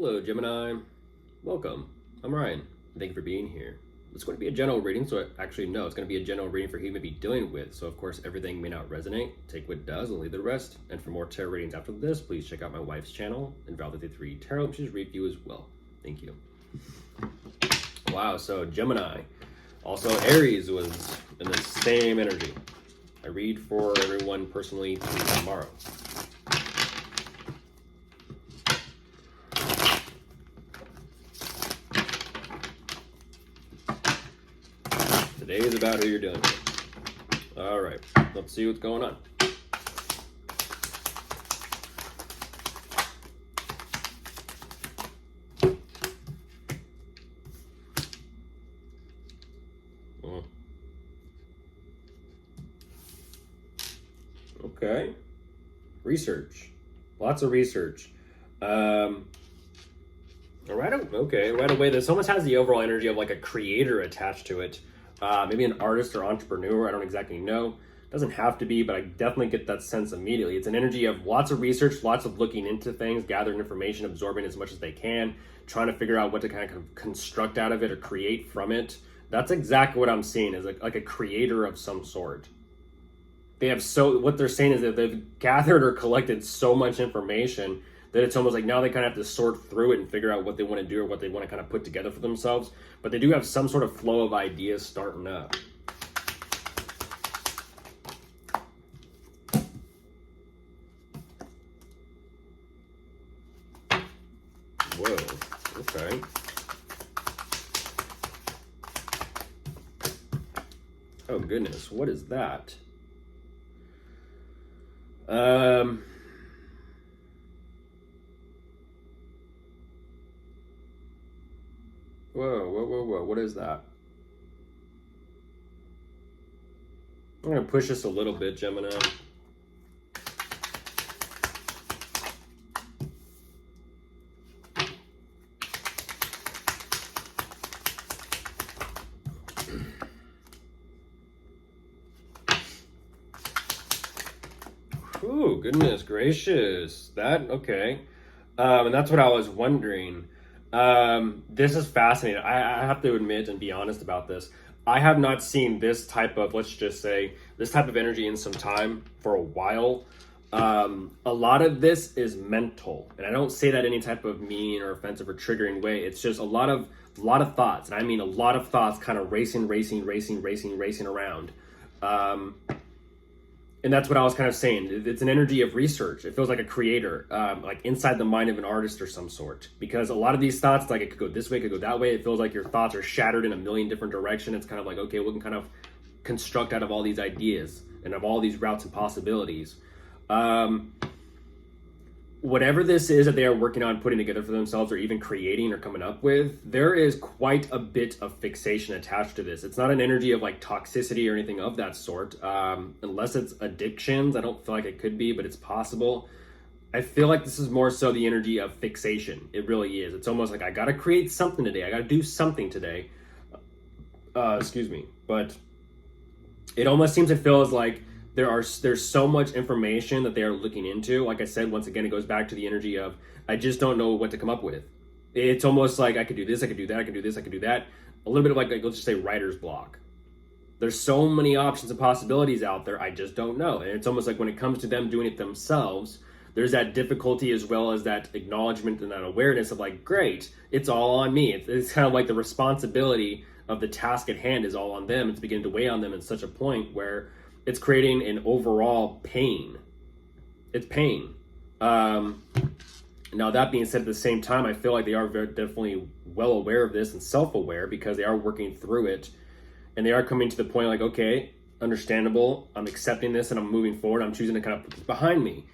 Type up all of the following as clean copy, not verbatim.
Hello, Gemini. Welcome. I'm Ryan. Thank you for being here. It's going to be a general reading, so actually, no, it's going to be a general reading for who you may be dealing with. So, of course, everything may not resonate. Take what does and leave the rest. And for more tarot readings after this, please check out my wife's channel, Invalid53 Tarot. She's read you as well. Thank you. Wow, so Gemini. Also, Aries was in the same energy. I read for everyone personally tomorrow. Today is about who you're dealing with. All right, let's see what's going on. Okay, research, lots of research. Right away, this almost has the overall energy of like a creator attached to it. Maybe an artist or entrepreneur, I don't exactly know. Doesn't have to be, but I definitely get that sense immediately. It's an energy of lots of research, lots of looking into things, gathering information, absorbing as much as they can, trying to figure out what to kind of construct out of it or create from it. That's exactly what I'm seeing, is like a creator of some sort. What they're saying is that they've gathered or collected so much information that it's almost like now they kind of have to sort through it and figure out what they want to do or what they want to kind of put together for themselves. But they do have some sort of flow of ideas starting up. Whoa, okay. Oh goodness, what is that? Whoa, what is that? I'm gonna push this a little bit, Gemini. Ooh, goodness gracious. Okay. And that's what I was wondering. This is fascinating. I have to admit and be honest about this. I have not seen this type of, let's just say, this type of energy in some time for a while. A lot of this is mental. And I don't say that any type of mean or offensive or triggering way. It's just a lot of thoughts. And I mean a lot of thoughts kind of racing around. And that's what I was kind of saying. It's an energy of research. It feels like a creator, like inside the mind of an artist or some sort. Because a lot of these thoughts, like it could go this way, it could go that way. It feels like your thoughts are shattered in a million different directions. It's kind of like, okay, we can kind of construct out of all these ideas and of all these routes and possibilities. Whatever this is that they are working on putting together for themselves or even creating or coming up with, there is quite a bit of fixation attached to this. It's not an energy of like toxicity or anything of that sort. Unless it's addictions, I don't feel like it could be, but it's possible. I feel like this is more so the energy of fixation. It really is. It's almost like I gotta create something today. I gotta do something today. Excuse me. But it almost seems, it feels like there's so much information that they are looking into. Like I said, once again, it goes back to the energy of, I just don't know what to come up with. It's almost like I could do this, I could do that, I could do this, I could do that. A little bit of like let's just say writer's block. There's so many options and possibilities out there, I just don't know. And it's almost like when it comes to them doing it themselves, there's that difficulty as well as that acknowledgement and that awareness of like, great, it's all on me. It's kind of like the responsibility of the task at hand is all on them. It's beginning to weigh on them at such a point where it's creating an overall pain. It's pain. Now, that being said, at the same time, I feel like they are very definitely well aware of this and self-aware because they are working through it. And they are coming to the point like, okay, understandable. I'm accepting this and I'm moving forward. I'm choosing to kind of put this behind me.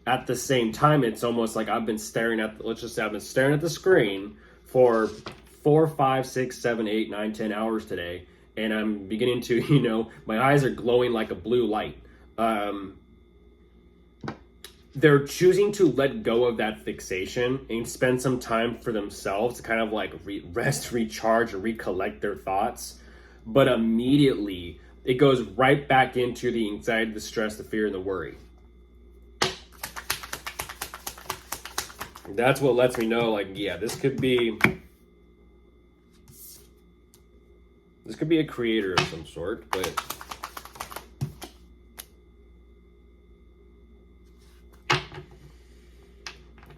At the same time, it's almost like I've been staring at the screen for 4, 5, 6, 7, 8, 9, 10 hours today. And I'm beginning to, my eyes are glowing like a blue light. They're choosing to let go of that fixation and spend some time for themselves to kind of like rest, recharge, and recollect their thoughts. But immediately, it goes right back into the anxiety, the stress, the fear, and the worry. That's what lets me know, like, yeah, this could be a creator of some sort, but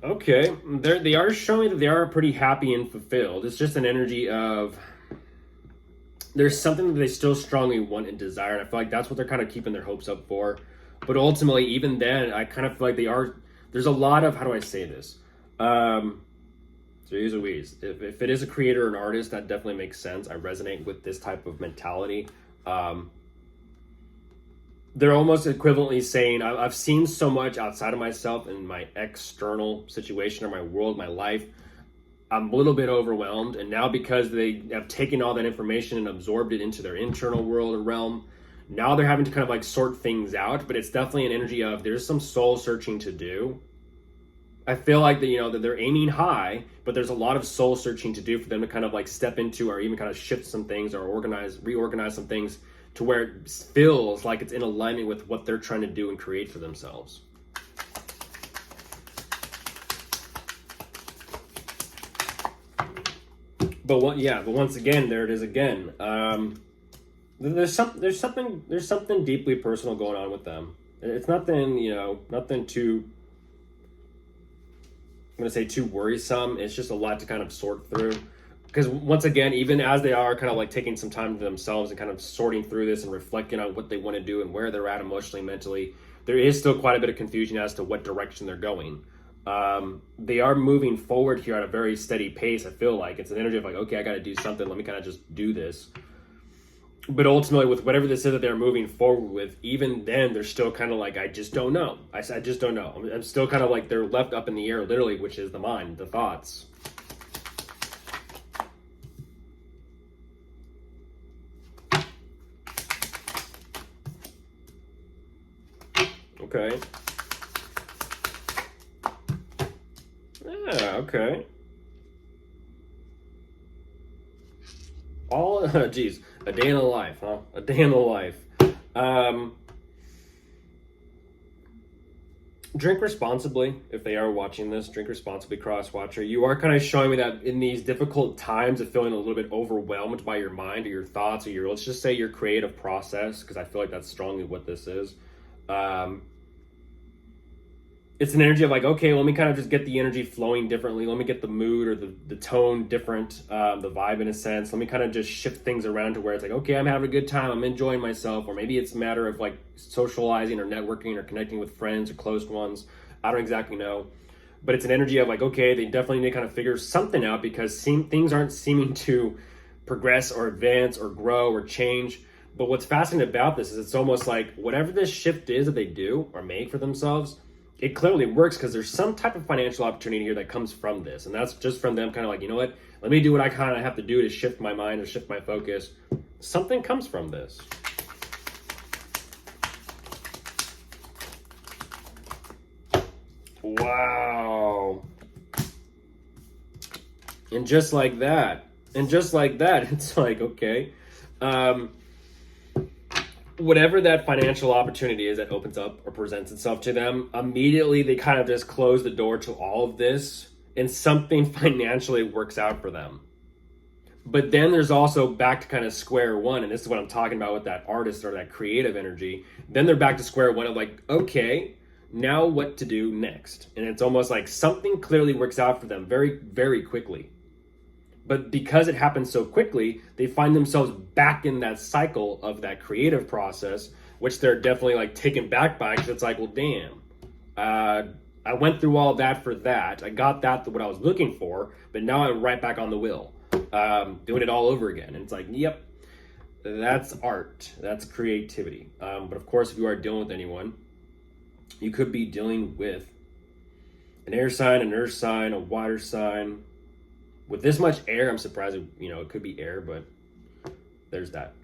okay, they are showing that they are pretty happy and fulfilled. It's just an energy of there's something that they still strongly want and desire, and I feel like that's what they're kind of keeping their hopes up for. But ultimately, even then, I kind of feel like they are. There's a lot of, how do I say this? So here's a wheeze. If it is a creator or an artist, that definitely makes sense. I resonate with this type of mentality. They're almost equivalently saying, I've seen so much outside of myself in my external situation or my world, my life. I'm a little bit overwhelmed. And now because they have taken all that information and absorbed it into their internal world or realm, now they're having to kind of like sort things out. But it's definitely an energy of there's some soul searching to do. I feel like that, that they're aiming high, but there's a lot of soul searching to do for them to kind of like step into or even kind of shift some things or reorganize some things to where it feels like it's in alignment with what they're trying to do and create for themselves. But once again, there it is again. There's something deeply personal going on with them. It's nothing too, I'm going to say too worrisome. It's just a lot to kind of sort through. Because once again, even as they are kind of like taking some time to themselves and kind of sorting through this and reflecting on what they want to do and where they're at emotionally, mentally, there is still quite a bit of confusion as to what direction they're going. They are moving forward here at a very steady pace. I feel like it's an energy of like, okay, I got to do something. Let me kind of just do this. But ultimately, with whatever this is that they're moving forward with, even then, they're still kind of like, I just don't know. I just don't know. I'm still kind of like they're left up in the air, literally, which is the mind, the thoughts. Okay. Yeah, okay. Geez, a day in the life, huh? A day in the life. Um, Drink responsibly. If they are watching this, drink responsibly, cross watcher. You are kind of showing me that in these difficult times of feeling a little bit overwhelmed by your mind or your thoughts or let's just say your creative process, because I feel like that's strongly what this is. It's an energy of like, okay, let me kind of just get the energy flowing differently. Let me get the mood or the tone different, the vibe in a sense. Let me kind of just shift things around to where it's like, okay, I'm having a good time. I'm enjoying myself. Or maybe it's a matter of like socializing or networking or connecting with friends or close ones. I don't exactly know. But it's an energy of like, okay, they definitely need to kind of figure something out because things aren't seeming to progress or advance or grow or change. But what's fascinating about this is it's almost like whatever this shift is that they do or make for themselves, it clearly works because there's some type of financial opportunity here that comes from this. And that's just from them kind of like, you know what, let me do what I kind of have to do to shift my mind or shift my focus. Something comes from this. Wow. And just like that, it's like, okay. Whatever that financial opportunity is that opens up or presents itself to them, immediately they kind of just close the door to all of this and something financially works out for them. But then there's also back to kind of square one, and this is what I'm talking about with that artist or that creative energy. Then they're back to square one of like, okay, now what to do next? And it's almost like something clearly works out for them very, very quickly. But because it happens so quickly, they find themselves back in that cycle of that creative process, which they're definitely like taken back by because it's like, well, damn, I went through all that for that. I got that, what I was looking for, but now I'm right back on the wheel, doing it all over again. And it's like, yep, that's art. That's creativity. But of course, if you are dealing with anyone, you could be dealing with an air sign, an earth sign, a water sign. With this much air, I'm surprised, it could be air, but there's that.